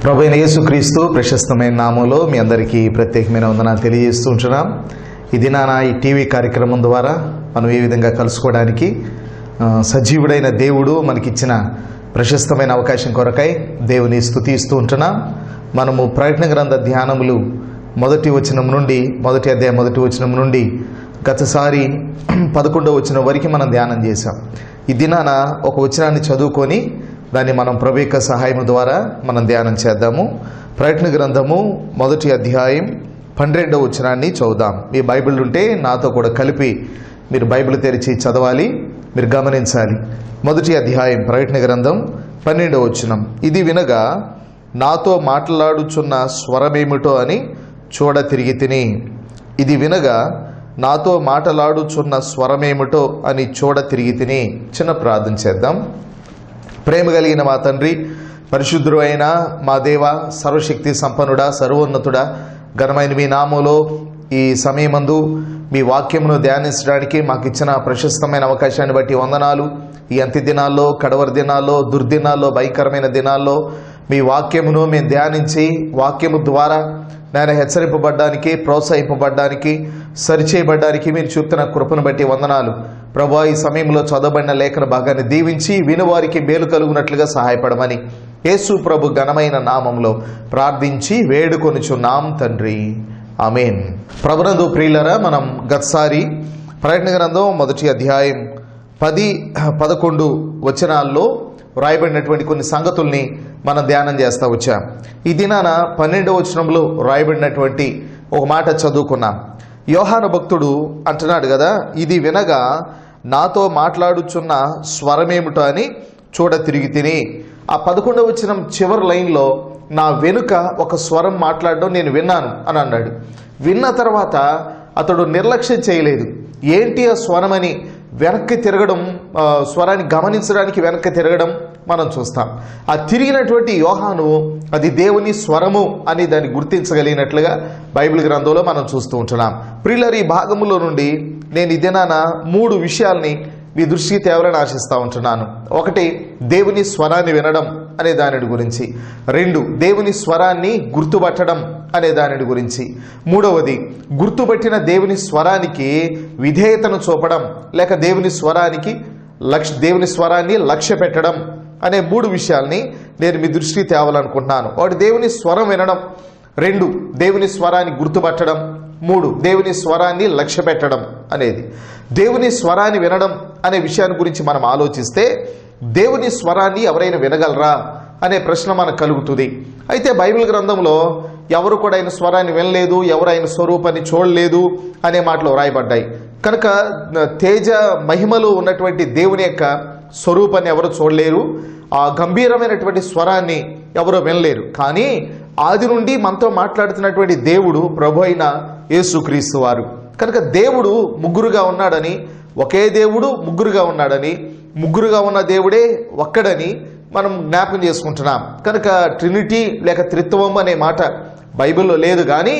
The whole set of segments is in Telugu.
ప్రభువైన యేసుక్రీస్తు ప్రశస్తమైన నామంలో మీ అందరికీ ప్రత్యేకమైన వందనాలు తెలియజేస్తూ ఉంటున్నాం. ఈ దినాన ఈ టీవీ కార్యక్రమం ద్వారా మనం ఏ విధంగా కలుసుకోవడానికి సజీవుడైన దేవుడు మనకిచ్చిన ప్రశస్తమైన అవకాశం కొరకై దేవుని స్తుతిస్తూ ఉంటున్నాం. మనము ప్రకటన గ్రంథ ధ్యానములు మొదటి అధ్యాయం మొదటి వచనం నుండి గతసారి 11వ వచనం వరకు మనం ధ్యానం చేశాం. ఈ దినాన ఒక వచనాన్ని చదువుకొని దాన్ని మనం ప్రభు యొక్క సహాయం ద్వారా మనం ధ్యానం చేద్దాము. ప్రకటన గ్రంథము మొదటి అధ్యాయం 12వ వచనాన్ని చదువుదాం. మీ బైబిల్ ఉంటే నాతో కూడా కలిపి మీరు బైబిల్ తెరిచి చదవాలి, మీరు గమనించాలి. మొదటి అధ్యాయం ప్రకటన గ్రంథం 12వ వచనం. ఇది వినగా నాతో మాట్లాడుచున్న స్వరమేమిటో అని చూడ తిరిగి తిని. ఇది వినగా నాతో మాట్లాడుచున్న స్వరమేమిటో అని చూడ తిరిగి తిని. చిన్న ప్రార్థన చేద్దాం. ప్రేమ కలిగిన మా తండ్రి, పరిశుద్ధుడు అయిన మా దేవ, సర్వశక్తి సంపన్నుడా, సర్వోన్నతుడా, ఘనమైన మీ నామములో ఈ సమయమందు మీ వాక్యమును ధ్యానించడానికి మాకు ఇచ్చిన ప్రశస్తమైన అవకాశాన్ని బట్టి వందనాలు. ఈ అంత్య దినాల్లో, కడవరి దినాల్లో, దుర్దినాల్లో, భయంకరమైన దినాల్లో మీ వాక్యమును మేము ధ్యానించి వాక్యము ద్వారా నేను హెచ్చరింపబడ్డానికి, ప్రోత్సహింపబడ్డానికి, సరిచేయబడ్డానికి మీరు చూపుతున్న కృపను బట్టి వందనాలు. ప్రభువా, ఈ సమయంలో చదవబడిన లేఖన భాగాన్ని దీవించి వినువారికి మేలు కలుగునట్లుగా సహాయపడమని యేసు ప్రభు ఘనమైన నామంలో ప్రార్థించి వేడుకొనుచున్నాం తండ్రి, ఆమేన్. ప్రభునందు ప్రియులరా, మనం గతసారి ప్రకటన గ్రంథం మొదటి అధ్యాయం 10-11 వచనాల్లో రాయబడినటువంటి కొన్ని సంగతుల్ని మనం ధ్యానం చేస్తూ వచ్చాం. ఈ దినాన 12వ వచనంలో రాయబడినటువంటి ఒక మాట చదువుకున్నాం. యోహాను భక్తుడు అంటున్నాడు కదా, ఇది వినగా నాతో మాట్లాడుచున్న స్వరమేమిటో అని చూడ తిరిగి తిని. ఆ 11వ వచనం చివరి లైన్లో నా వెనుక ఒక స్వరం మాట్లాడడం నేను విన్నాను అని అన్నాడు. విన్న తర్వాత అతడు నిర్లక్ష్యం చేయలేదు. ఏంటి ఆ స్వరమని వెనక్కి తిరగడం, స్వరాన్ని గమనించడానికి వెనక్కి తిరగడం మనం చూస్తాం. ఆ తిరిగినటువంటి యోహాను అది దేవుని స్వరము అని దాన్ని గుర్తించగలిగినట్లుగా బైబిల్ గ్రంథంలో మనం చూస్తూ ఉంటున్నాం. ప్రియులర్, ఈ భాగములో నుండి నేను ఈ దినాన 3 విషయాల్ని మీ దృష్టికి తేవాలని ఆశిస్తూ ఉంటున్నాను. 1, దేవుని స్వరాన్ని వినడం అనే దాని గురించి. 2, దేవుని స్వరాన్ని గుర్తుపట్టడం అనే దాని గురించి. 3వది, గుర్తుపట్టిన దేవుని స్వరానికి విధేయతను చూపడం, లేక దేవుని స్వరాన్ని లక్ష్య పెట్టడం అనే 3 విషయాల్ని నేను మీ దృష్టికి తేవాలనుకుంటున్నాను. 1, దేవుని స్వరం వినడం. 2, దేవుని స్వరాన్ని గుర్తుపట్టడం. 3, దేవుని స్వరాన్ని లక్ష్య పెట్టడం అనేది. దేవుని స్వరాన్ని వినడం అనే విషయాన్ని గురించి మనం ఆలోచిస్తే, దేవుని స్వరాన్ని ఎవరైనా వినగలరా అనే ప్రశ్న మనకు కలుగుతుంది. అయితే బైబిల్ గ్రంథంలో ఎవరు కూడా ఆయన స్వరాన్ని వినలేదు, ఎవరు ఆయన స్వరూపాన్ని చూడలేదు అనే మాటలు రాయబడ్డాయి. కనుక తేజ మహిమలు ఉన్నటువంటి దేవుని యొక్క స్వరూపాన్ని ఎవరు చూడలేరు, ఆ గంభీరమైనటువంటి స్వరాన్ని ఎవరు వినలేరు. కానీ ఆది నుండి మనతో మాట్లాడుతున్నటువంటి దేవుడు ప్రభు అయిన యేసుక్రీస్తు వారు. కనుక దేవుడు ముగ్గురుగా ఉన్నాడని, ఒకే దేవుడు ముగ్గురుగా ఉన్నాడని, ముగ్గురుగా ఉన్న దేవుడే ఒక్కడని మనం జ్ఞాపకం చేసుకుంటున్నాం. కనుక ట్రినిటీ లేక త్రిత్వం అనే మాట బైబిల్లో లేదు. కానీ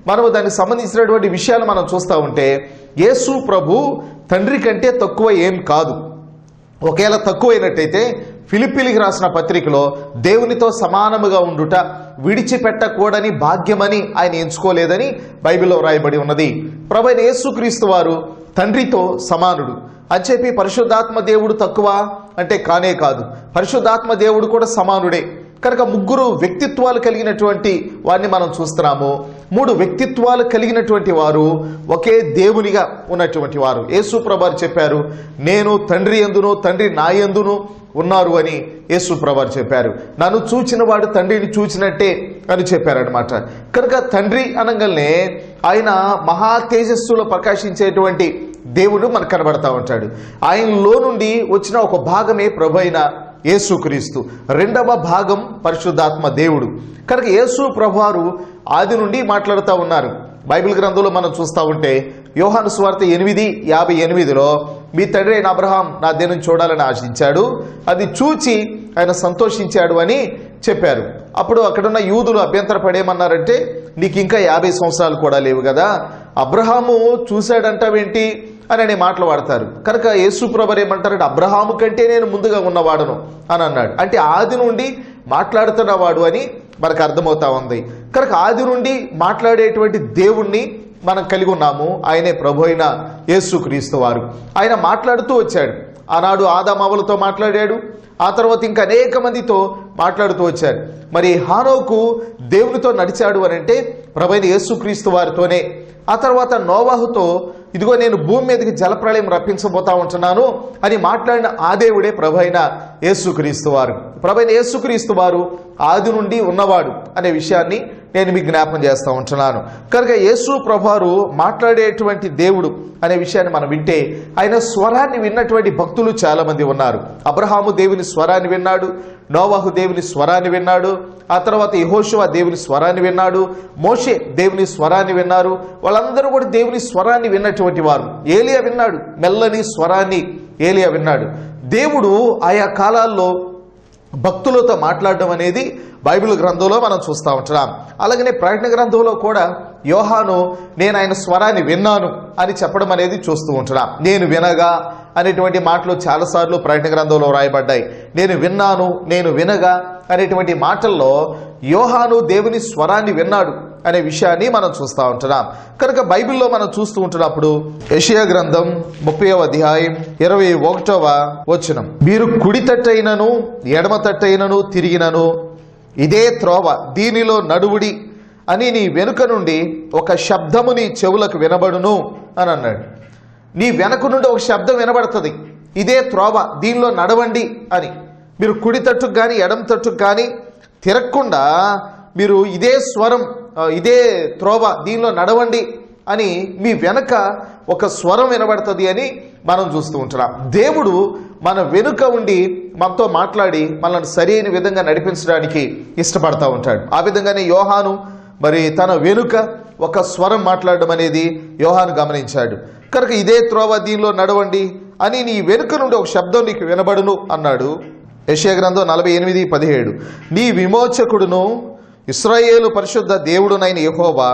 మనము దానికి సంబంధించినటువంటి విషయాలు మనం చూస్తూ ఉంటే యేసు ప్రభు తండ్రి కంటే తక్కువ ఏం కాదు. ఒకవేళ తక్కువైనట్టయితే ఫిలిప్పీలకు రాసిన పత్రికలో దేవునితో సమానముగా ఉండుట విడిచిపెట్టకూడని భాగ్యమని ఆయన ఎంచుకోలేదని బైబిల్లో రాయబడి ఉన్నది. ప్రభువైన యేసుక్రీస్తు వారు తండ్రితో సమానుడు అని చెప్పి పరిశుద్ధాత్మ దేవుడు తక్కువ అంటే కానే కాదు. పరిశుద్ధాత్మ దేవుడు కూడా సమానుడే. కనుక 3 వ్యక్తిత్వాలు కలిగినటువంటి వారిని మనం చూస్తున్నాము. 3 వ్యక్తిత్వాలు కలిగినటువంటి వారు ఒకే దేవునిగా ఉన్నటువంటి వారు. యేసు ప్రభువారు చెప్పారు, నేను తండ్రి యందును తండ్రి నా యందును ఉన్నారు అని యేసు ప్రభువారు చెప్పారు. నన్ను చూచిన వాడు తండ్రిని చూచినట్టే అని చెప్పారనమాట. కనుక తండ్రి అనగానే ఆయన మహా తేజస్సులో ప్రకాశించేటువంటి దేవుడు మనకు కనబడతా ఉంటాడు. ఆయనలో నుండి వచ్చిన ఒక భాగమే ప్రభు అయిన యేసుక్రీస్తు. 2వ భాగం పరిశుద్ధాత్మ దేవుడు. కనుక యేసు ప్రభువారు ఆది నుండి మాట్లాడుతూ ఉన్నారు. బైబిల్ గ్రంథంలో మనం చూస్తూ ఉంటే యోహాను సువార్త 8:58లో మీ తండ్రి అయిన అబ్రహాం నా దినం చూడాలని ఆశించాడు, అది చూచి ఆయన సంతోషించాడు అని చెప్పారు. అప్పుడు అక్కడున్న యూదులు అభ్యంతరపడేమన్నారంటే, నీకు ఇంకా 50 సంవత్సరాలు కూడా లేవు కదా, అబ్రహాము చూశాడంటావేంటి అని మాటలు వాడతారు. కనుక యేసు ప్రభువు ఏమంటారంటే, అబ్రహాము కంటే నేను ముందుగా ఉన్నవాడను అని అన్నాడు. అంటే ఆది నుండి మాట్లాడుతున్నవాడు అని మనకు అర్థమవుతా ఉంది. కనుక ఆది నుండి మాట్లాడేటువంటి దేవుణ్ణి మనం కలిగి ఉన్నాము. ఆయనే ప్రభు అయిన యేసుక్రీస్తు వారు. ఆయన మాట్లాడుతూ వచ్చాడు. ఆనాడు ఆదామవ్వలతో మాట్లాడాడు. ఆ తర్వాత ఇంకా అనేక మందితో మాట్లాడుతూ వచ్చాడు. మరి హానోకు దేవునితో నడిచాడు అని అంటే ప్రభు అయిన యేసుక్రీస్తు వారితోనే. ఆ తర్వాత నోవాహుతో ఇదిగో నేను భూమి మీదకి జలప్రళయం రప్పించబోతా ఉంటున్నాను అని మాట్లాడిన ఆ దేవుడే ప్రభు అయిన యేసుక్రీస్తు వారు. ప్రభు అయిన యేసుక్రీస్తు వారు ఆది నుండి ఉన్నవాడు అనే విషయాన్ని నేను మీకు జ్ఞాపం చేస్తూ ఉంటున్నాను. కనుక యేసు ప్రభువారు మాట్లాడేటువంటి దేవుడు అనే విషయాన్ని మనం వింటే ఆయన స్వరాన్ని విన్నటువంటి భక్తులు చాలా మంది ఉన్నారు. అబ్రహాము దేవుని స్వరాన్ని విన్నాడు, నోవాహు దేవుని స్వరాన్ని విన్నాడు, ఆ తర్వాత యెహోషువ దేవుని స్వరాన్ని విన్నాడు, మోషే దేవుని స్వరాన్ని విన్నారు. వాళ్ళందరూ కూడా దేవుని స్వరాన్ని విన్నటువంటి వారు. ఏలియా విన్నాడు, మెల్లని స్వరాన్ని ఏలియా విన్నాడు. దేవుడు ఆయా కాలాల్లో భక్తులతో మాట్లాడడం అనేది బైబిల్ గ్రంథంలో మనం చూస్తూ ఉంటున్నాం. అలాగనే ప్రకటన గ్రంథంలో కూడా యోహాను నేను ఆయన స్వరాన్ని విన్నాను అని చెప్పడం అనేది చూస్తూ ఉంటున్నాం. నేను వినగా అనేటువంటి మాటలు చాలాసార్లు ప్రకటన గ్రంథంలో రాయబడ్డాయి. నేను విన్నాను, నేను వినగా అనేటువంటి మాటల్లో యోహాను దేవుని స్వరాన్ని విన్నాడు అనే విషయాన్ని మనం చూస్తూ ఉంటున్నాం. కనుక బైబిల్లో మనం చూస్తూ ఉంటున్నప్పుడు యెషయా గ్రంథం 30వ అధ్యాయం 21వ వచనం, మీరు కుడి తట్టైనను ఎడమ తట్టైనను తిరిగినను ఇదే త్రోవ, దీనిలో నడువుడి అని నీ వెనుక నుండి ఒక శబ్దము నీ చెవులకు వినబడును అని అన్నాడు. నీ వెనక నుండి ఒక శబ్దం వినబడుతుంది, ఇదే త్రోవ, దీనిలో నడవండి అని. మీరు కుడి తట్టుకు కానీ ఎడమ తట్టుకు కానీ తిరగకుండా మీరు ఇదే స్వరం, ఇదే త్రోవ, దీనిలో నడవండి అని మీ వెనక ఒక స్వరం వినబడుతుంది అని మనం చూస్తూ ఉంటున్నాం. దేవుడు మన వెనుక ఉండి మనతో మాట్లాడి మనల్ని సరైన విధంగా నడిపించడానికి ఇష్టపడతా ఉంటాడు. ఆ విధంగానే యోహాను మరి తన వెనుక ఒక స్వరం మాట్లాడడం అనేది యోహాను గమనించాడు. కనుక ఇదే త్రోవ, దీనిలో నడవండి అని నీ వెనుక నుండి ఒక శబ్దం నీకు వినబడును అన్నాడు. యెషయా గ్రంథం 48:17, నీ విమోచకుడును ఇశ్రాయేలు పరిశుద్ధ దేవుడునైన యెహోవా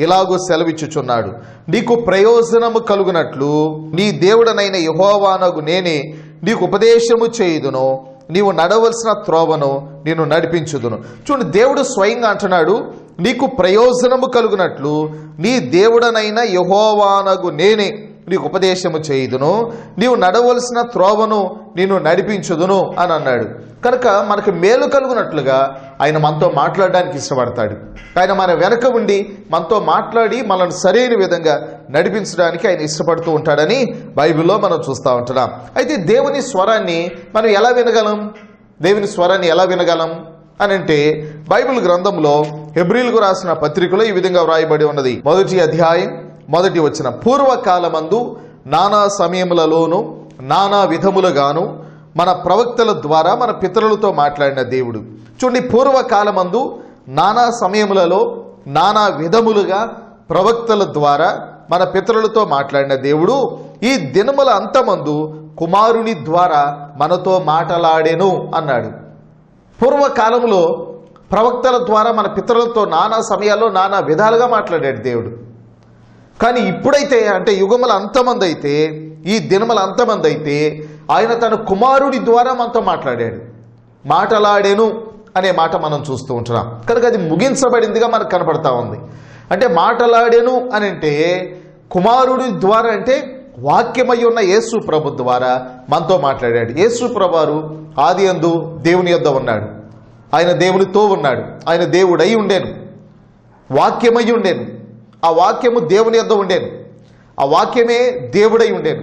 ఇలాగూ సెలవిచ్చుచున్నాడు, నీకు ప్రయోజనము కలుగునట్లు నీ దేవుడనైన యెహోవానగు నేనే నీకు ఉపదేశము చేయుదును, నీవు నడవలసిన త్రోవను నేను నడిపించుదును. చూడండి, దేవుడు స్వయంగా అంటున్నాడు, నీకు ప్రయోజనము కలుగునట్లు నీ దేవుడనైన యెహోవానగు నేనే నీకు ఉపదేశము చేయుదును, నీవు నడవలసిన త్రోవను నేను నడిపించుదును అని అన్నాడు. కనుక మనకు మేలు కలుగునట్లుగా ఆయన మనతో మాట్లాడడానికి ఇష్టపడతాడు. ఆయన మన వెనక ఉండి మనతో మాట్లాడి మనల్ని సరైన విధంగా నడిపించడానికి ఆయన ఇష్టపడుతూ ఉంటాడని బైబిల్లో మనం చూస్తూ ఉంటున్నాం. అయితే దేవుని స్వరాన్ని మనం ఎలా వినగలం? దేవుని స్వరాన్ని ఎలా వినగలం అని అంటే బైబిల్ గ్రంథంలో హెబ్రీలకు రాసిన పత్రికలో ఈ విధంగా వ్రాయబడి ఉన్నది. 1వ అధ్యాయం 1వ వచనం, పూర్వకాలమందు నానా సమయములలోను నానా విధములుగాను మన ప్రవక్తల ద్వారా మన పితరులతో మాట్లాడిన దేవుడు. చూడండి, పూర్వకాలమందు నానా సమయములలో నానా విధములుగా ప్రవక్తల ద్వారా మన పితరులతో మాట్లాడిన దేవుడు ఈ దినముల అంతమందు కుమారుని ద్వారా మనతో మాట్లాడెను అన్నాడు. పూర్వకాలంలో ప్రవక్తల ద్వారా మన పితరులతో నానా సమయాల్లో నానా విధాలుగా మాట్లాడాడు దేవుడు. కానీ ఇప్పుడైతే, అంటే యుగముల అంతమంది అయితే, ఈ దినముల అంతమంది అయితే ఆయన తన కుమారుడి ద్వారా మనతో మాట్లాడాడు. మాట్లాడేను అనే మాట మనం చూస్తూ ఉంటున్నాం. కనుక అది ముగించబడిందిగా మనకు కనపడతా ఉంది. అంటే మాట్లాడేను అని అంటే కుమారుడి ద్వారా, అంటే వాక్యమై ఉన్న యేసు ప్రభు ద్వారా మనతో మాట్లాడాడు. యేసు ప్రభువారు ఆది యందు దేవుని యొద్ద ఉన్నాడు, ఆయన దేవునితో ఉన్నాడు, ఆయన దేవుడై ఉండేను, వాక్యమై ఉండేను, ఆ వాక్యము దేవుని యొద్ద ఉండేను, ఆ వాక్యమే దేవుడై ఉండేను,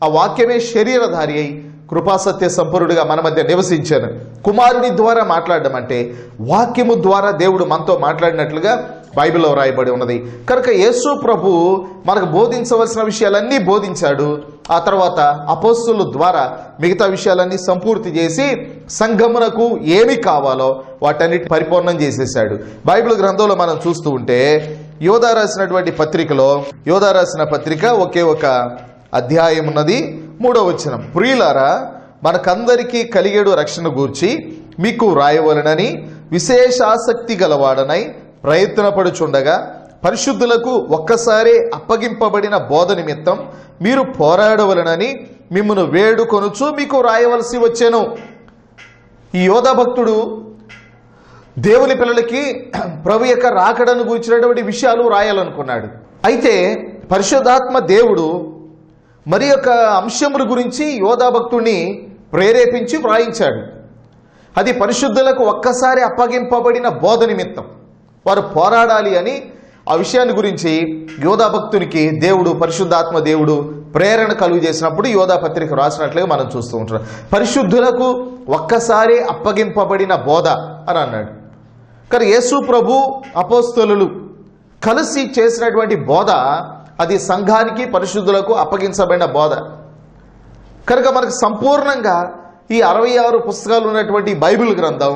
ఆ వాక్యమే శరీరధారి అయి కృపాసత్య సంపూర్ణుడిగా మన మధ్య నివసించాను. కుమారుని ద్వారా మాట్లాడడం అంటే వాక్యము ద్వారా దేవుడు మనతో మాట్లాడినట్లుగా బైబిల్లో రాయబడి ఉన్నది. కనుక యేసు ప్రభు మనకు బోధించవలసిన విషయాలన్నీ బోధించాడు. ఆ తర్వాత అపోస్తుల ద్వారా మిగతా విషయాలన్నీ సంపూర్తి చేసి సంఘమునకు ఏమి కావాలో వాటన్నిటి పరిపూర్ణం చేసేసాడు. బైబిల్ గ్రంథంలో మనం చూస్తూ ఉంటే యోధా రాసినటువంటి పత్రికలో, యోధా రాసిన పత్రిక ఒకే ఒక అధ్యాయం ఉన్నది, 3వ వచనం, ప్రియులారా మనకందరికీ కలిగేడు రక్షణ గూర్చి మీకు రాయవలనని విశేష ఆసక్తి గలవాడనై ప్రయత్నపడుచుండగా పరిశుద్ధులకు ఒక్కసారి అప్పగింపబడిన బోధ నిమిత్తం మీరు పోరాడవలనని మిమ్మును వేడుకొనుచు మీకు రాయవలసి వచ్చెను. ఈ యోధా భక్తుడు దేవుని పిల్లలకి ప్రభు యొక్క రాకడను గురించినటువంటి విషయాలు రాయాలనుకున్నాడు. అయితే పరిశుద్ధాత్మ దేవుడు మరి యొక్క అంశముల గురించి యోధా భక్తుడిని ప్రేరేపించి వ్రాయించాడు. అది పరిశుద్ధులకు ఒక్కసారి అప్పగింపబడిన బోధ నిమిత్తం వారు పోరాడాలి అని ఆ విషయాన్ని గురించి యోధా భక్తునికి దేవుడు, పరిశుద్ధాత్మ దేవుడు ప్రేరణ కలుగు చేసినప్పుడు యోధా పత్రిక రాసినట్లుగా మనం చూస్తూ ఉంటున్నాం. పరిశుద్ధులకు ఒక్కసారి అప్పగింపబడిన బోధ అని అన్నాడు. కానీ యేసు ప్రభు అపోస్తలులు కలిసి చేసినటువంటి బోధ అది సంఘానికి, పరిశుద్ధులకు అప్పగించబడిన బోధ కనుక మనకు సంపూర్ణంగా ఈ 66 పుస్తకాలు ఉన్నటువంటి బైబిల్ గ్రంథం,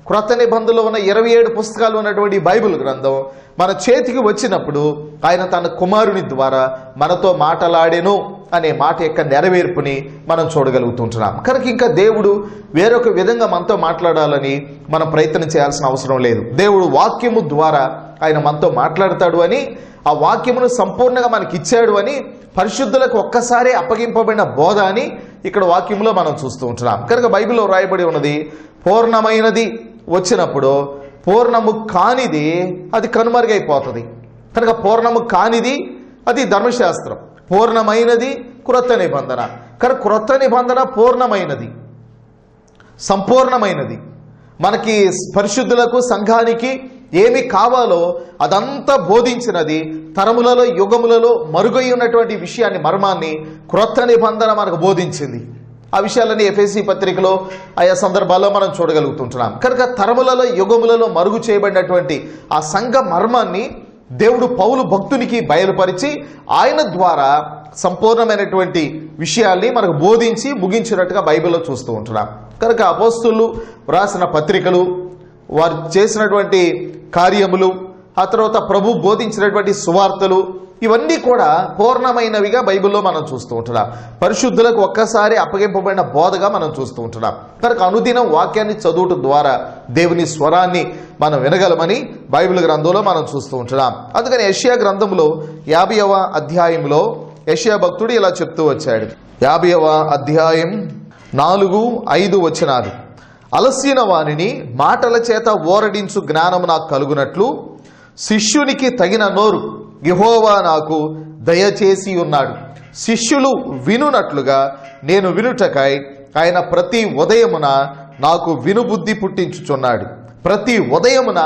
క్రొత్త నిబంధనలో ఉన్న 27 పుస్తకాలు ఉన్నటువంటి బైబిల్ గ్రంథం మన చేతికి వచ్చినప్పుడు ఆయన తన కుమారుని ద్వారా మనతో మాట్లాడెను అనే మాట యొక్క నెరవేర్పుని మనం చూడగలుగుతుంటున్నాం. కనుక ఇంకా దేవుడు వేరొక విధంగా మనతో మాట్లాడాలని మనం ప్రయత్నం చేయాల్సిన అవసరం లేదు. దేవుడు వాక్యము ద్వారా ఆయన మనతో మాట్లాడతాడు అని, ఆ వాక్యమును సంపూర్ణంగా మనకి ఇచ్చాడు అని, పరిశుద్ధులకు ఒక్కసారి అప్పగింపబడిన బోధ అని ఇక్కడ వాక్యంలో మనం చూస్తూ ఉంటున్నాం. కనుక బైబిల్లో రాయబడి ఉన్నది పూర్ణమైనది వచ్చినప్పుడు పూర్ణము కానిది అది కనుమరుగైపోతుంది. కనుక పూర్ణము కానిది అది ధర్మశాస్త్రం, పూర్ణమైనది క్రొత్త నిబంధన. కనుక క్రొత్త నిబంధన పూర్ణమైనది, సంపూర్ణమైనది. మనకి పరిశుద్ధులకు, సంఘానికి ఏమి కావాలో అదంతా బోధించినది, తరములలో యుగములలో మరుగై ఉన్నటువంటి విషయాన్ని, మర్మాన్ని క్రొత్త నిబంధన మనకు బోధించింది. ఆ విషయాలని ఎఫెసీ పత్రికలో ఆయా సందర్భాల్లో మనం చూడగలుగుతుంటున్నాం. కనుక తరములలో యుగములలో మరుగు చేయబడినటువంటి ఆ సంఘ మర్మాన్ని దేవుడు పౌలు భక్తునికి బయలుపరిచి ఆయన ద్వారా సంపూర్ణమైనటువంటి విషయాల్ని మనకు బోధించి ముగించినట్టుగా బైబిల్లో చూస్తూ ఉంటున్నాం. కనుక అపోస్తలులు వ్రాసిన పత్రికలు, వారు చేసినటువంటి కార్యములు, ఆ తర్వాత ప్రభు బోధించినటువంటి సువార్తలు, ఇవన్నీ కూడా పూర్ణమైనవిగా బైబిల్లో మనం చూస్తూ ఉంటున్నాం. పరిశుద్ధులకు ఒక్కసారి అప్పగింపబడిన బోధగా మనం చూస్తూ ఉంటున్నాం. కనుక అనుదినం వాక్యాన్ని చదువుట ద్వారా దేవుని స్వరాన్ని మనం వినగలమని బైబిల్ గ్రంథంలో మనం చూస్తూ ఉంటున్నాం. అందుకని యెషయా గ్రంథంలో 50వ అధ్యాయంలో యెషయా భక్తుడు ఇలా చెప్తూ వచ్చాడు. 50వ అధ్యాయం 4-5 వచనాలు. అలసిన వానిని మాటల చేత ఓరడించు జ్ఞానము నాకు కలుగునట్లు శిష్యునికి తగిన నోరు యెహోవా నాకు దయచేసి ఉన్నాడు. శిష్యులు వినునట్లుగా నేను వినుటకై ఆయన ప్రతి ఉదయమున నాకు వినుబుద్ధి పుట్టించుచున్నాడు. ప్రతి ఉదయమున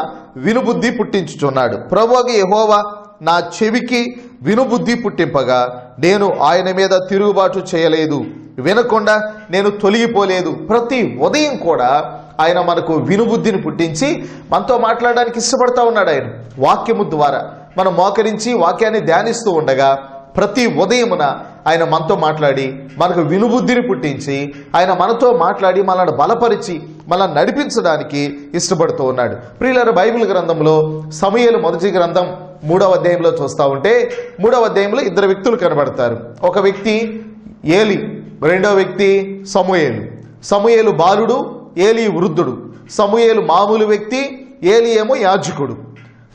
వినుబుద్ధి పుట్టించుచున్నాడు. ప్రభువు యెహోవా నా చెవికి వినుబుద్ధి పుట్టింపగా నేను ఆయన మీద తిరుగుబాటు చేయలేదు, వినకుండా నేను తొలగిపోలేదు. ప్రతి ఉదయం కూడా ఆయన మనకు వినుబుద్ధిని పుట్టించి మనతో మాట్లాడడానికి ఇష్టపడతా ఉన్నాడు. ఆయన వాక్యము ద్వారా మనం మోకరించి వాక్యాన్ని ధ్యానిస్తూ ఉండగా ప్రతి ఉదయమున ఆయన మనతో మాట్లాడి మనకు వినుబుద్ధిని పుట్టించి ఆయన మనతో మాట్లాడి మనల్ని బలపరిచి మనల్ని నడిపించడానికి ఇష్టపడుతూ ఉన్నాడు. ప్రియులారా, బైబిల్ గ్రంథంలో సమూయేలు మొదటి గ్రంథం 3వ అధ్యాయంలో చూస్తూ ఉంటే 3వ అధ్యాయంలో 2 వ్యక్తులు కనబడతారు. ఒక వ్యక్తి ఏలి, రెండో వ్యక్తి సమూయేలు. సమూయేలు బాలుడు, ఏలి వృద్ధుడు. సమూయేలు మామూలు వ్యక్తి, ఏలి ఏమో యాజకుడు.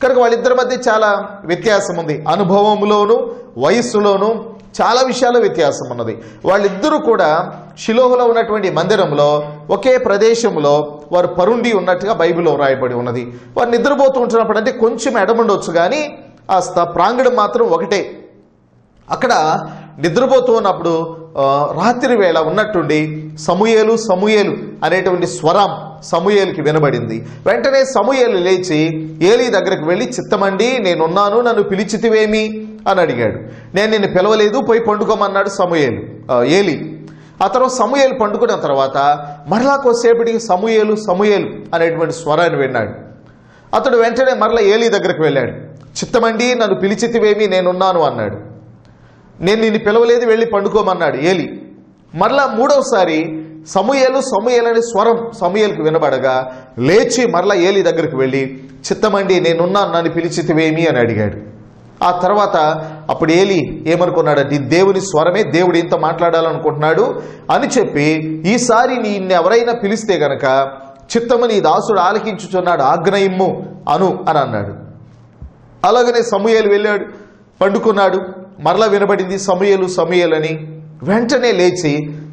కనుక వాళ్ళిద్దరి మధ్య చాలా వ్యత్యాసం ఉంది. అనుభవంలోను వయస్సులోను చాలా విషయాల వ్యత్యాసం ఉన్నది. వాళ్ళిద్దరూ కూడా షిలోహులో ఉన్నటువంటి మందిరంలో ఒకే ప్రదేశంలో వారు పరుండి ఉన్నట్టుగా బైబిల్లో రాయబడి ఉన్నది. వారు నిద్రపోతూ ఉంటున్నప్పుడు అంటే కొంచెం ఎడముండొచ్చు, కానీ ఆ ప్రాంగణం మాత్రం ఒకటే. అక్కడ నిద్రపోతూ ఉన్నప్పుడు రాత్రి వేళ ఉన్నట్టుండి సమూయేలు సమూయేలు అనేటువంటి స్వరం సమూయేలుకి వినబడింది. వెంటనే సమూయేలు లేచి ఏలీ దగ్గరకు వెళ్ళి, చిత్తమండి నేనున్నాను, నన్ను పిలిచితివేమి అని అడిగాడు. నేను నిన్ను పిలవలేదు, పోయి పండుకోమన్నాడు ఏలీ. ఆ తర్వాత సమూయేలు పండుకున్న తర్వాత మరలా కొద్దిసేపటికి సమూయేలు సమూయేలు అనేటువంటి స్వరాన్ని విన్నాడు. అతడు వెంటనే మరలా ఏలీ దగ్గరకు వెళ్ళాడు. చిత్తమండి నన్ను పిలిచితివేమి, నేనున్నాను అన్నాడు. నేను నిన్ను పిలవలేదు, వెళ్ళి పండుకోమన్నాడు ఏలీ. మరలా మూడవసారి సమూయేలు సమూయేలు అనే స్వరం సమూయేలుకు వినబడగా లేచి మరలా ఏలీ దగ్గరికి వెళ్ళి, చిత్తమండి నేనున్నాను, నన్ను పిలిచితివేమి అని అడిగాడు. ఆ తర్వాత అప్పుడు ఏలీ ఏమనుకున్నాడంటే, దేవుని స్వరమే, దేవుడు ఇంత మాట్లాడాలనుకుంటున్నాడు అని చెప్పి, ఈసారి నిన్నెవరైనా పిలిస్తే గనక చిత్తము నీ దాసుడు ఆలకించుచున్నాడు, ఆజ్ఞయిమ్ము అని అన్నాడు. అలాగనే సమూయేలు వెళ్ళాడు, పండుకున్నాడు. మరలా వినబడింది సమూయేలు సమూయేలు అని. వెంటనే లేచి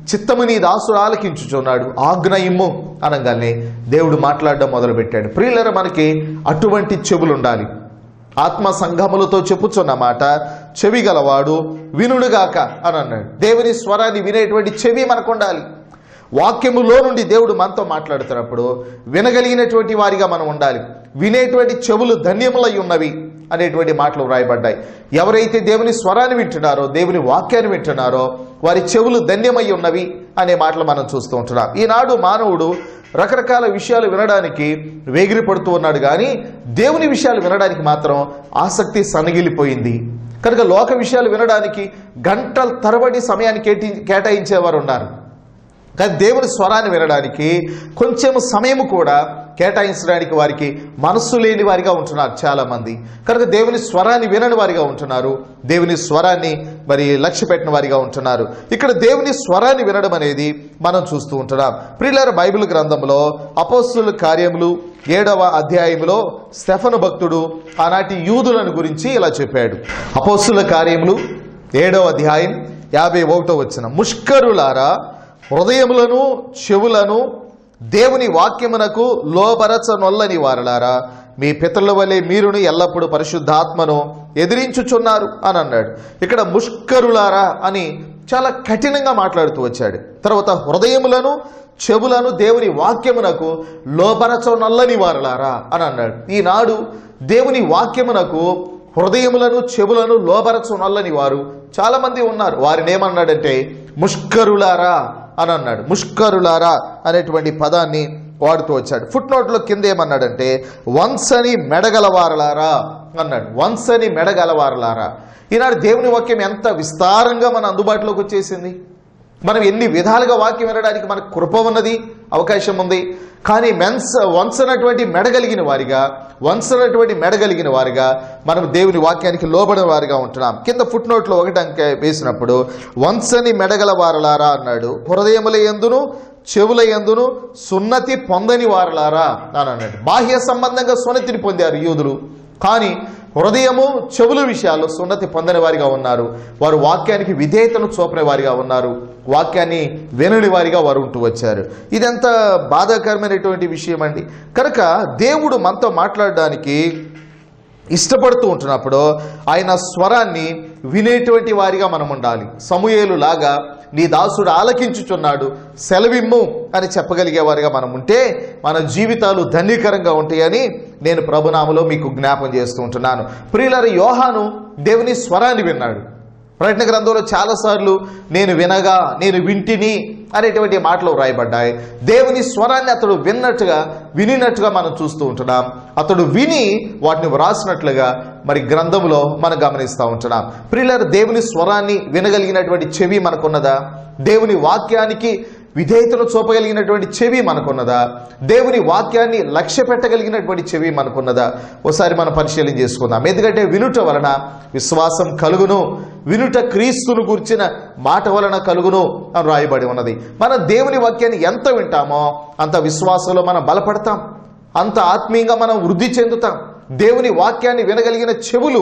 చిత్తము నీ దాసుడు ఆలకించుచున్నాడు, ఆజ్ఞ ఇమ్ము అనగానే దేవుడు మాట్లాడడం మొదలుపెట్టాడు. ప్రియులారా, మనకి అటువంటి చెవులు ఉండాలి. ఆత్మ సంఘములతో చెప్పుచున్న మాట చెవి గలవాడు వినుడుగాక అని అన్నాడు. దేవుని స్వరాన్ని వినేటువంటి చెవి మనకు ఉండాలి. వాక్యములో నుండి దేవుడు మనతో మాట్లాడుతున్నప్పుడు వినగలిగినటువంటి వారిగా మనం ఉండాలి. వినేటువంటి చెవులు ధన్యములై ఉన్నవి అనేటువంటి మాటలు వ్రాయబడ్డాయి. ఎవరైతే దేవుని స్వరాన్ని వింటున్నారో, దేవుని వాక్యాన్ని వింటున్నారో వారి చెవులు ధన్యమై ఉన్నవి అనే మాటలు మనం చూస్తూ ఉంటున్నాం. ఈనాడు మానవుడు రకరకాల విషయాలు వినడానికి వేగిరి పడుతూ ఉన్నాడు, కానీ దేవుని విషయాలు వినడానికి మాత్రం ఆసక్తి సన్నగిలిపోయింది. కనుక లోక విషయాలు వినడానికి గంటల తరబడి సమయాన్ని కేటాయించేవారు ఉన్నారు, కానీ దేవుని స్వరాన్ని వినడానికి కొంచెం సమయం కూడా కేటాయించడానికి వారికి మనస్సు లేని వారిగా ఉంటున్నారు చాలామంది. కనుక దేవుని స్వరాన్ని వినని వారిగా ఉంటున్నారు, దేవుని స్వరాన్ని లక్ష్య పెట్టిన వారిగా ఉంటున్నారు. ఇక్కడ దేవుని స్వరాన్ని వినడం అనేది మనం చూస్తూ ఉంటున్నాం. ప్రియులారా, బైబిల్ గ్రంథంలో అపోస్తలుల కార్యములు 7వ అధ్యాయంలో స్టెఫను భక్తుడు ఆనాటి యూదులను గురించి ఇలా చెప్పాడు. అపోస్తలుల కార్యములు 7వ అధ్యాయం 51వ వచనం, ముష్కరులారా, హృదయములను చెవులను దేవుని వాక్యమునకు లోబరచనొల్లని వారలారా, మీ పితరుల వలె మీరును ఎల్లప్పుడూ పరిశుద్ధాత్మను ఎదిరించుచున్నారు అని అన్నాడు. ఇక్కడ ముష్కరులారా అని చాలా కఠినంగా మాట్లాడుతూ వచ్చాడు. తర్వాత హృదయములను చెవులను దేవుని వాక్యమునకు లోబరచనొల్లని వారలారా అని అన్నాడు. ఈనాడు దేవుని వాక్యమునకు హృదయములను చెవులను లోబరచనొల్లని వారు చాలా మంది ఉన్నారు. వారిని ఏమన్నాడంటే ముష్కరులారా అని అన్నాడు. ముష్కరులారా అనేటువంటి పదాన్ని వాడుతూ వచ్చాడు. ఫుట్ నోట్లో కింద ఏమన్నాడంటే వంశని మెడగలవారలారా అన్నాడు. వంశని మెడగలవారలారా. ఈనాడు దేవుని వాక్యం ఎంత విస్తారంగా మన అందుబాటులోకి వచ్చేసింది. మనం ఎన్ని విధాలుగా వాక్యం వినడానికి మనకు కృప ఉన్నది, అవకాశం ఉంది. కానీ వంచనటువంటి మెడగలిగిన వారిగా మనం దేవుని వాక్యానికి లోబడిన వారిగా ఉంటున్నాం. కింద ఫుట్ నోట్లో 1 అంకె వేసినప్పుడు వంచని మెడగల వారలారా అన్నాడు. హృదయముల యందును చెవుల యందును సున్నతి పొందని వారలారా అని అన్నాడు. బాహ్య సంబంధంగా సున్నతిని పొందారు యూదులు, కానీ హృదయము చెవుల విషయాల్లో సున్నతి పొందని వారిగా ఉన్నారు. వారు వాక్యానికి విధేయతను చూపని వారిగా ఉన్నారు, వాక్యాన్ని వినని వారిగా వారు ఉంటూ వచ్చారు. ఇదెంత బాధాకరమైనటువంటి విషయం అండి. కనుక దేవుడు మనతో మాట్లాడడానికి ఇష్టపడుతూ ఉంటున్నప్పుడు ఆయన స్వరాన్ని వినేటువంటి వారిగా మనం ఉండాలి. సమూయేలు లాగా నీ దాసుడు ఆలకించుచున్నాడు, సెలవిమ్ము అని చెప్పగలిగే వారిగా మనం ఉంటే మన జీవితాలు ధన్యకరంగా ఉంటాయని నేను ప్రభునామలో మీకు జ్ఞాపం చేస్తూ ఉంటున్నాను. ప్రియులారా, యోహాను దేవుని స్వరాన్ని విన్నాడు. ప్రకటన గ్రంథంలో చాలాసార్లు నేను వింటిని అనేటువంటి మాటలు వ్రాయబడ్డాయి. దేవుని స్వరాన్ని అతడు వినినట్టుగా మనం చూస్తూ ఉంటున్నాం. అతడు విని వాటిని వ్రాసినట్లుగా గ్రంథంలో మనం గమనిస్తూ ఉంటున్నాం. ప్రియులారా, దేవుని స్వరాన్ని వినగలిగినటువంటి చెవి మనకున్నదా? దేవుని వాక్యానికి విధేయతను చూపగలిగినటువంటి చెవి మనకున్నదా? దేవుని వాక్యాన్ని లక్ష్య పెట్టగలిగినటువంటి చెవి మనకున్నదా? ఒకసారి మనం పరిశీలన చేసుకుందాం. ఎందుకంటే వినుట వలన విశ్వాసం కలుగును, వినుట క్రీస్తును గుర్చిన మాట వలన కలుగును అని రాయబడి ఉన్నది. మనం దేవుని వాక్యాన్ని ఎంత వింటామో అంత విశ్వాసంలో మనం బలపడతాం, అంత ఆత్మీయంగా మనం వృద్ధి చెందుతాం. దేవుని వాక్యాన్ని వినగలిగిన చెవులు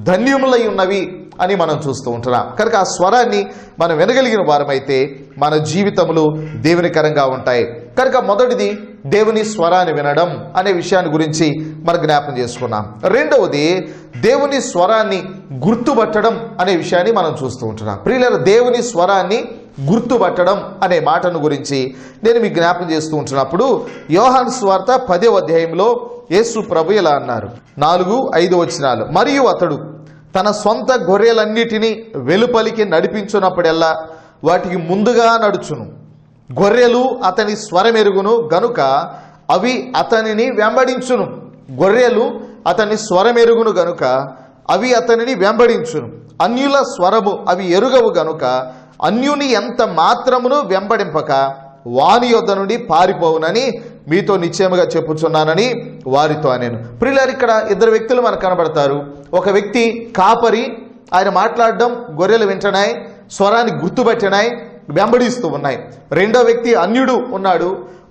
ధన్యములై ఉన్నవి అని మనం చూస్తూ ఉంటున్నాం. కనుక ఆ స్వరాన్ని మనం వినగలిగిన వారమైతే మన జీవితములు దేవునికరంగా ఉంటాయి. కనుక మొదటిది దేవుని స్వరాన్ని వినడం అనే విషయాన్ని గురించి మనం జ్ఞాపం చేసుకున్నాం. రెండవది దేవుని స్వరాన్ని గుర్తుపట్టడం అనే విషయాన్ని మనం చూస్తూ ఉంటున్నాం. ప్రియులారా, దేవుని స్వరాన్ని గుర్తుపట్టడం అనే మాటను గురించి నేను మీకు జ్ఞాపం చేస్తూ ఉంటున్నప్పుడు యోహాను సువార్త 10వ అధ్యాయంలో యేసు ప్రభు ఇలా అన్నారు, 4-5 వచనాలు. మరియు అతడు తన సొంత గొర్రెలన్నిటినీ వెలుపలికి నడిపించున్నప్పుడెల్లా వాటికి ముందుగా నడుచును. గొర్రెలు అతని స్వరమెరుగును గనుక అవి అతనిని వెంబడించును. గొర్రెలు అతని స్వరమెరుగును గనుక అవి అతనిని వెంబడించును. అన్యుల స్వరము అవి ఎరుగవు గనుక అన్యుని ఎంత మాత్రమును వెంబడింపక వాని యొద్ద నుండి పారిపోవునని మీతో నిశ్చయముగా చెప్పుచున్నానని వారితో అనేను. ప్రియులారా, ఇక్కడ 2 వ్యక్తులు మనకు కనబడతారు. ఒక వ్యక్తి కాపరి, ఆయన మాట్లాడడం గొర్రెలు వింటున్నాయి, స్వరాన్ని గుర్తుపట్టినాయి, వెంబడిస్తూ ఉన్నాయి. రెండో వ్యక్తి అన్యుడు ఉన్నాడు,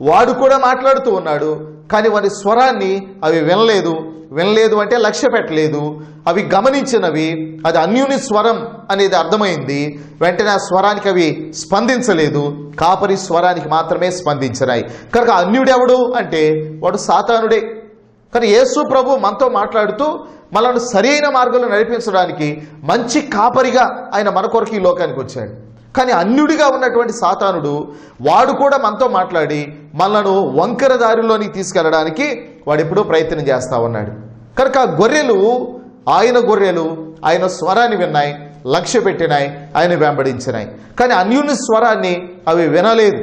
వాడు కూడా మాట్లాడుతూ ఉన్నాడు, కానీ వారి స్వరాన్ని అవి వినలేదు, వినలేదు అంటే లక్ష్య పెట్టలేదు, అవి గమనించినవి, అది అన్యుని స్వరం అనేది అర్థమైంది. వెంటనే ఆ స్వరానికి అవి స్పందించలేదు, కాపరి స్వరానికి మాత్రమే స్పందించినాయి. కనుక అన్యుడెవడు అంటే వాడు సాతానుడే. కానీ యేసు ప్రభు మనతో మాట్లాడుతూ మనల్ని సరైన మార్గంలో నడిపించడానికి మంచి కాపరిగా ఆయన మన కొరకు ఈ లోకానికి వచ్చాడు. కానీ అన్యుడిగా ఉన్నటువంటి సాతానుడు వాడు కూడా మనతో మాట్లాడి మనలను వంకర దారిలోనికి తీసుకెళ్ళడానికి వాడు ఎప్పుడూ ప్రయత్నం చేస్తూ ఉన్నాడు. కనుక గొర్రెలు ఆయన స్వరాన్ని విన్నాయి, లక్ష్య పెట్టినాయి, ఆయన వెంబడించినాయి. కానీ అన్యుని స్వరాన్ని అవి వినలేదు,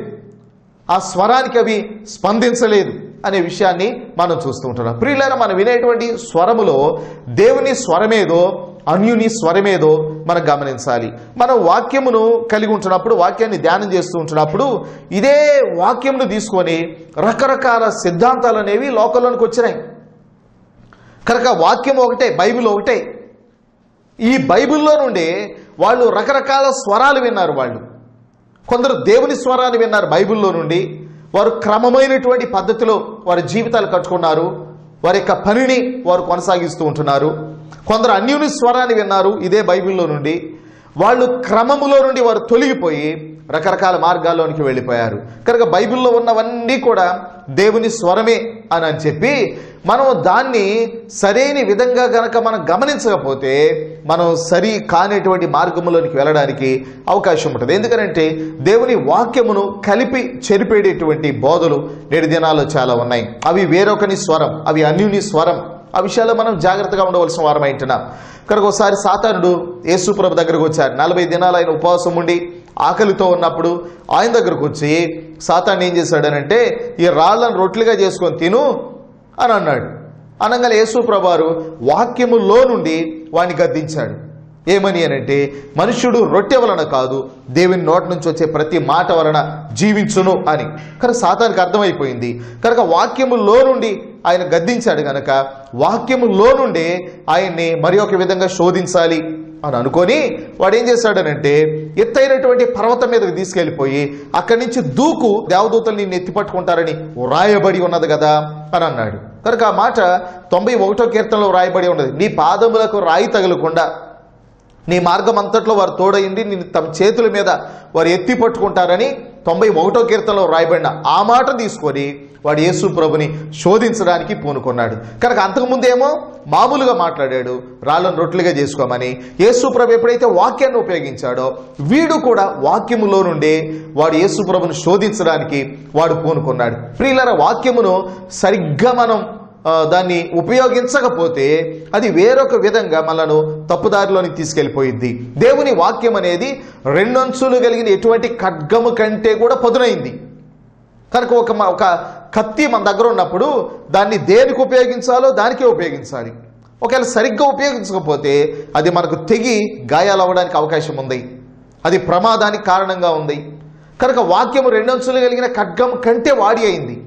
ఆ స్వరానికి అవి స్పందించలేదు అనే విషయాన్ని మనం చూస్తూ ఉంటున్నాం. ప్రియులారా, మనం వినేటువంటి స్వరములో దేవుని స్వరమేదో అన్యుని స్వరమేదో మనం గమనించాలి. మనం వాక్యమును కలిగి ఉంటున్నప్పుడు, వాక్యాన్ని ధ్యానం చేస్తూ ఉంటున్నప్పుడు ఇదే వాక్యమును తీసుకొని రకరకాల సిద్ధాంతాలు అనేవి లోకంలోనికి వచ్చినాయి. కనుక వాక్యం ఒకటే, బైబిల్ ఒకటే. ఈ బైబిల్లో నుండి వాళ్ళు రకరకాల స్వరాలు విన్నారు. కొందరు దేవుని స్వరాన్ని విన్నారు బైబిల్లో నుండి. వారు క్రమమైనటువంటి పద్ధతిలో వారి జీవితాలు కట్టుకున్నారు, వారి యొక్క పనిని వారు కొనసాగిస్తూ ఉంటున్నారు. కొందరు అన్యుని స్వరాన్ని విన్నారు ఇదే బైబిల్లో నుండి. వాళ్ళు క్రమములో నుండి వారు తొలగిపోయి రకరకాల మార్గాల్లోనికి వెళ్ళిపోయారు. కనుక బైబిల్లో ఉన్నవన్నీ కూడా దేవుని స్వరమే అని చెప్పి మనం దాన్ని సరైన విధంగా గనక మనం గమనించకపోతే మనం సరి కానిటువంటి మార్గంలోనికి వెళ్ళడానికి అవకాశం ఉంటుంది. ఎందుకంటే దేవుని వాక్యమును కలిపి చెరిపేటటువంటి బోధలు నేటి దినాల్లో చాలా ఉన్నాయి. అవి వేరొకని స్వరం, అవి అన్యుని స్వరం. ఆ విషయాల్లో మనం జాగ్రత్తగా ఉండవలసిన వారం అంటున్నాం. కనుక ఒకసారి సాతానుడు యేసు ప్రభు దగ్గరకు వచ్చారు. 40 దినాలు ఆయన ఉపవాసం ఉండి ఆకలితో ఉన్నప్పుడు ఆయన దగ్గరకు వచ్చి సాతాను ఏం చేశాడనంటే, ఈ రాళ్ళను రొట్టెలుగా చేసుకొని తిను అని అన్నాడు. అనగానే యేసు ప్రభు వారు వాక్యములో నుండి వాడిని గద్దించాడు. ఏమని అనంటే, మనుష్యుడు రొట్టె వలన కాదు దేవుని నోటి నుంచి వచ్చే ప్రతి మాట వలన జీవించును అని. కనుక సాతానికి అర్థమైపోయింది. కనుక వాక్యములో నుండి ఆయన గద్దించాడు గనక వాక్యములో నుండి ఆయన్ని మరి ఒక విధంగా శోధించాలి అని అనుకొని వాడు ఏం చేశాడనంటే, ఎత్తైనటువంటి పర్వతం మీదకి తీసుకెళ్లిపోయి అక్కడి నుంచి దూకు, దేవదూతలు నిన్ను ఎత్తిపట్టుకుంటారని వ్రాయబడి ఉన్నది కదా అని అన్నాడు. కనుక ఆ మాట 91వ కీర్తనలో వ్రాయబడి ఉన్నది. నీ పాదములకు రాయి తగలకుండా నీ మార్గం అంతట్లో వారు తోడయింది, నిన్ను తమ చేతుల మీద వారు ఎత్తి పట్టుకుంటారని 91వ కీర్తనలో రాయబడిన ఆ మాట తీసుకొని వాడు యేసు ప్రభుని శోధించడానికి పూనుకున్నాడు. కనుక అంతకుముందేమో మామూలుగా మాట్లాడాడు, రాళ్ళను రొట్టెలుగా చేసుకోమని. యేసు ప్రభు ఎప్పుడైతే వాక్యాన్ని ఉపయోగించాడో వీడు కూడా వాక్యములో నుండే వాడు యేసు ప్రభుని శోధించడానికి వాడు పూనుకున్నాడు. ప్రియులారా, వాక్యమును సరిగ్గా మనం దాన్ని ఉపయోగించకపోతే అది వేరొక విధంగా మనను తప్పుదారిలోని తీసుకెళ్ళిపోయింది. దేవుని వాక్యం అనేది 2 అంచులు కలిగిన ఎటువంటి ఖడ్గము కంటే కూడా పదునైంది. కనుక ఒక కత్తి మన దగ్గర ఉన్నప్పుడు దాన్ని దేనికి ఉపయోగించాలో దానికే ఉపయోగించాలి. ఒకవేళ సరిగ్గా ఉపయోగించకపోతే అది మనకు తెగి గాయాలు అవ్వడానికి అవకాశం ఉంది, అది ప్రమాదానికి కారణంగా ఉంది. కనుక వాక్యము 2 అంచులు కలిగిన ఖడ్గం కంటే వాడి అయింది.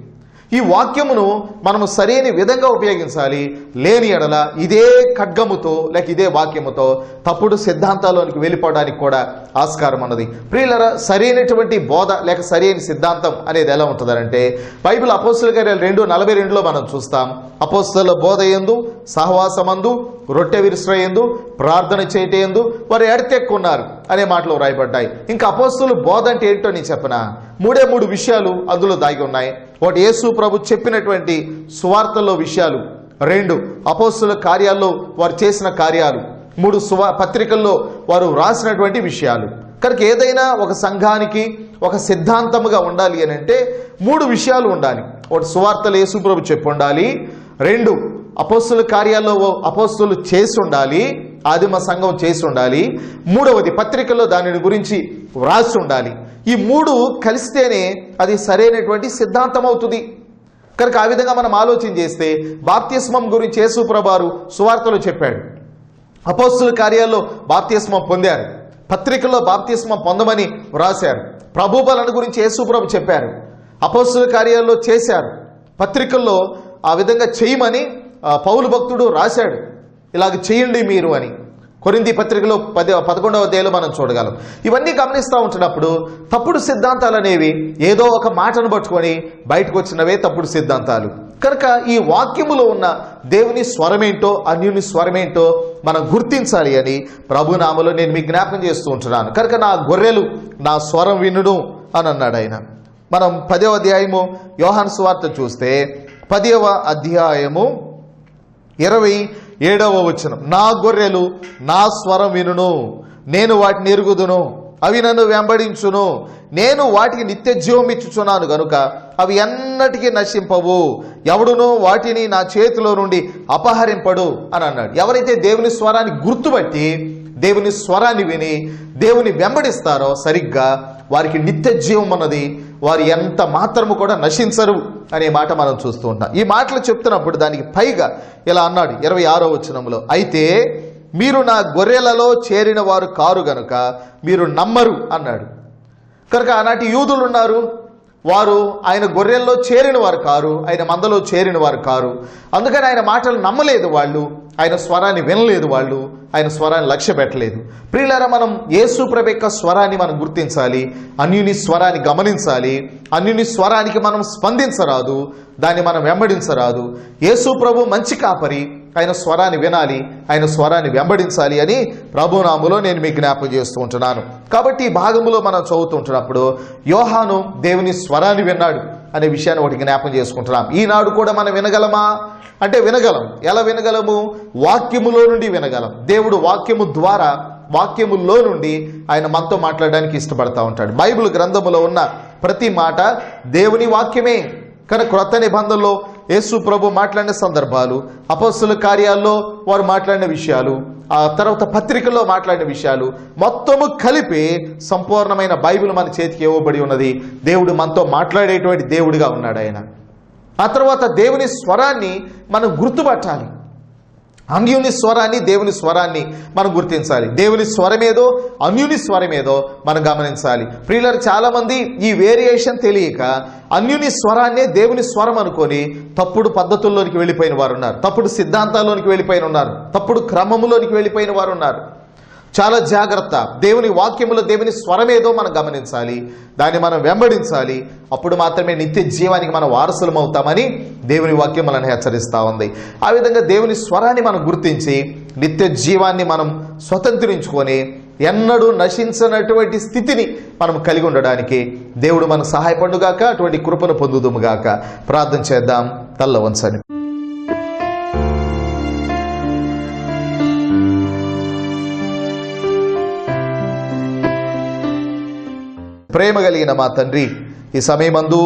ఈ వాక్యమును మనము సరైన విధంగా ఉపయోగించాలి. లేని ఎడల ఇదే ఖడ్గముతో లేక ఇదే వాక్యముతో తప్పుడు సిద్ధాంతాల్లోనికి వెళ్ళిపోవడానికి కూడా ఆస్కారం ఉన్నది. ప్రియులారా, సరైనటువంటి బోధ లేక సరైన సిద్ధాంతం అనేది ఎలా ఉంటుందంటే, బైబిల్ అపోస్తలుల కార్యాలు 2:42లో మనం చూస్తాం. అపోస్తలుల బోధ యందు, సహవాసమందు, రొట్టె విరుచుటయందు, ప్రార్థన చేయటయందు వారు ఎడతెక్కున్నారు అనే మాటలు రాయబడ్డాయి. ఇంకా అపోస్తలుల బోధ అంటే ఏంటో నేను చెప్పనా, 3 విషయాలు అందులో దాగి ఉన్నాయి. ఒకటి యేసు ప్రభు చెప్పినటువంటి సువార్తల్లో విషయాలు, 2 అపోస్తలుల కార్యాల్లో వారు చేసిన కార్యాలు, 3 పత్రికల్లో వారు రాసినటువంటి విషయాలు. కనుక ఏదైనా ఒక సంఘానికి ఒక సిద్ధాంతముగా ఉండాలి అని అంటే 3 విషయాలు ఉండాలి. ఒకటి సువార్తలు యేసు ప్రభు చెప్పి ఉండాలి, 2 అపోస్తలుల కార్యాల్లో అపోస్తలులు చేసి ఉండాలి, ఆదిమ సంఘం చేసి ఉండాలి, 3వది పత్రికల్లో దానిని గురించి వ్రాసి ఉండాలి. ఈ 3 కలిస్తేనే అది సరైనటువంటి సిద్ధాంతం అవుతుంది. కనుక ఆ విధంగా మనం ఆలోచన చేస్తే బాప్తిస్మం గురించి యేసు ప్రభువారు సువార్తలో చెప్పాడు, అపోస్తలుల కార్యాల్లో బాప్తిస్మం పొందారు, పత్రికల్లో బాప్తిస్మం పొందమని వ్రాశారు, ప్రభు బలను గురించి యేసు ప్రభు చెప్పారు, అపోస్తలుల కార్యాల్లో చేశారు, పత్రికల్లో ఆ విధంగా చేయమని పౌలు భక్తుడు రాశాడు, ఇలాగ చేయండి మీరు అని. కొరింథీ పత్రికలో 11వ అధ్యాయంలో మనం చూడగలం. ఇవన్నీ గమనిస్తూ ఉంటున్నప్పుడు తప్పుడు సిద్ధాంతాలు అనేవి ఏదో ఒక మాటను పట్టుకొని బయటకు వచ్చినవే తప్పుడు సిద్ధాంతాలు. కనుక ఈ వాక్యములో ఉన్న దేవుని స్వరమేంటో అన్యుని స్వరమేంటో మనం గుర్తించాలి అని ప్రభునామలో నేను మీకు జ్ఞాపకం చేస్తూ ఉంటున్నాను. కనుక నా గొర్రెలు నా స్వరం వినును అని అన్నాడు ఆయన. మనం 10వ అధ్యాయము యోహాను సువార్త చూస్తే 10వ అధ్యాయము 27వ వచనం, నా గొర్రెలు నా స్వరం వినును, నేను వాటిని ఎరుగుదును, అవి నన్ను వెంబడించును, నేను వాటికి నిత్య జీవం ఇచ్చుచున్నాను గనుక అవి ఎన్నటికీ నశింపవు, ఎవడునో వాటిని నా చేతిలో నుండి అపహరింపడు అని అన్నాడు. ఎవరైతే దేవుని స్వరాన్ని గుర్తుపట్టి దేవుని స్వరాన్ని విని దేవుని వెంబడిస్తారో సరిగ్గా వారికి నిత్య జీవం అన్నది, వారు ఎంత మాత్రము కూడా నశించరు అనే మాట మనం చూస్తూ ఉంటాం. ఈ మాటలు చెప్తున్నప్పుడు దానికి పైగా ఇలా అన్నాడు 26వ వచనంలో, అయితే మీరు నా గొర్రెలలో చేరిన వారు కారు గనుక మీరు నమ్మరు అన్నాడు. కనుక ఆనాటి యూదులు ఉన్నారు, వారు ఆయన గొర్రెల్లో చేరిన వారు కారు, ఆయన మందలో చేరిన వారు కారు. అందుకని ఆయన మాటలు నమ్మలేదు వాళ్ళు, ఆయన స్వరాన్ని వినలేదు వాళ్ళు, ఆయన స్వరాన్ని లక్ష్య పెట్టలేదు. ప్రియులారా, మనం యేసు ప్రభు యొక్క స్వరాన్ని మనం గుర్తించాలి, అన్యుని స్వరాన్ని గమనించాలి. అన్యుని స్వరానికి మనం స్పందించరాదు, దాన్ని మనం వెంబడించరాదు. యేసు ప్రభు మంచి కాపరి, ఆయన స్వరాన్ని వినాలి, ఆయన స్వరాన్ని వెంబడించాలి అని ప్రభునామములో నేను మీకు జ్ఞాపకం చేస్తూ ఉంటున్నాను. కాబట్టి ఈ భాగంలో మనం చదువుతుంటున్నప్పుడు యోహాను దేవుని స్వరాన్ని విన్నాడు అనే విషయాన్ని ఒకటి జ్ఞాపకం చేసుకుంటున్నాం. ఈనాడు కూడా మనం వినగలమా అంటే వినగలం. ఎలా వినగలము? వాక్యములో నుండి వినగలం. దేవుడు వాక్యము ద్వారా, వాక్యములో నుండి ఆయన మనతో మాట్లాడడానికి ఇష్టపడతా ఉంటాడు. బైబిల్ గ్రంథములో ఉన్న ప్రతి మాట దేవుని వాక్యమే. కనుక క్రొత్త నిబంధనలో యేసు ప్రభు మాట్లాడిన సందర్భాలు, అపొస్తలుల కార్యాల్లో వారు మాట్లాడిన విషయాలు, ఆ తర్వాత పత్రికల్లో మాట్లాడిన విషయాలు మొత్తము కలిపి సంపూర్ణమైన బైబిల్ మన చేతికి ఇవ్వబడి ఉన్నది. దేవుడు మనతో మాట్లాడేటువంటి దేవుడిగా ఉన్నాడు ఆయన. ఆ తర్వాత దేవుని స్వరాన్ని మనం గుర్తుపట్టాలి. అన్యుని స్వరాన్ని, దేవుని స్వరాన్ని మనం గుర్తించాలి. దేవుని స్వరమేదో అన్యుని స్వరమేదో మనం గమనించాలి. ప్రియులారా, చాలా మంది ఈ వేరియేషన్ తెలియక అన్యుని స్వరాన్నే దేవుని స్వరం అనుకొని తప్పుడు పద్ధతుల్లోనికి వెళ్ళిపోయిన వారు ఉన్నారు, తప్పుడు సిద్ధాంతాల్లోనికి వెళ్ళిపోయిన ఉన్నారు, తప్పుడు క్రమములోనికి వెళ్ళిపోయిన వారు ఉన్నారు. చాలా జాగ్రత్త. దేవుని వాక్యములో దేవుని స్వరమేదో మనం గమనించాలి, దాన్ని మనం వెంబడించాలి. అప్పుడు మాత్రమే నిత్య జీవానికి మనం వారసులం అవుతామని దేవుని వాక్యం మనల్ని హెచ్చరిస్తూ ఉంది. ఆ విధంగా దేవుని స్వరాన్ని మనం గుర్తించి నిత్య జీవాన్ని మనం స్వతంత్రించుకొని ఎన్నడూ నశించినటువంటి స్థితిని మనం కలిగి ఉండడానికి దేవుడు మనకు సహాయపడుగాక, అటువంటి కృపను పొందుదుముగాక. ప్రార్థన చేద్దాం. తల్ల వంచండి. ప్రేమ కలిగిన మా తండ్రి, ఈ సమయమందు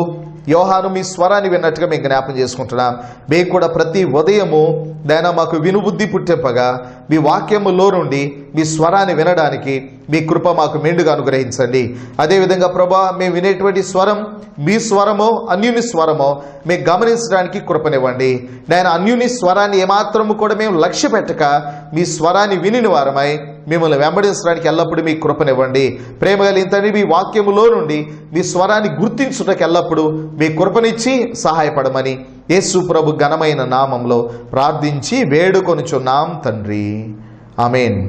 యోహాను మీ స్వరాన్ని విన్నట్టుగా మేము జ్ఞాపం చేసుకుంటున్నాం. మేము కూడా ప్రతి ఉదయము దైనా మాకు వినుబుద్ధి పుట్టింపగా మీ వాక్యములో నుండి మీ స్వరాన్ని వినడానికి మీ కృప మాకు మెండుగా అనుగ్రహించండి. అదేవిధంగా ప్రభా, మేము వినేటువంటి స్వరం మీ స్వరమో అన్యుని స్వరమో మేము గమనించడానికి కృపనివ్వండి. నేను అన్యుని స్వరాన్ని ఏమాత్రము కూడా మేము లక్ష్య పెట్టక మీ స్వరాన్ని వినిన వారమై మిమ్మల్ని వెంబడించడానికి ఎల్లప్పుడూ మీ కృపనివ్వండి. ప్రేమ కలిగిన తండ్రి, మీ వాక్యములో నుండి మీ స్వరాన్ని గుర్తించుటకు ఎల్లప్పుడూ మీ కృపనిచ్చి సహాయపడమని యేసు ప్రభు ఘనమైన నామంలో ప్రార్థించి వేడుకొనుచున్నాం తండ్రి. ఆమేన్.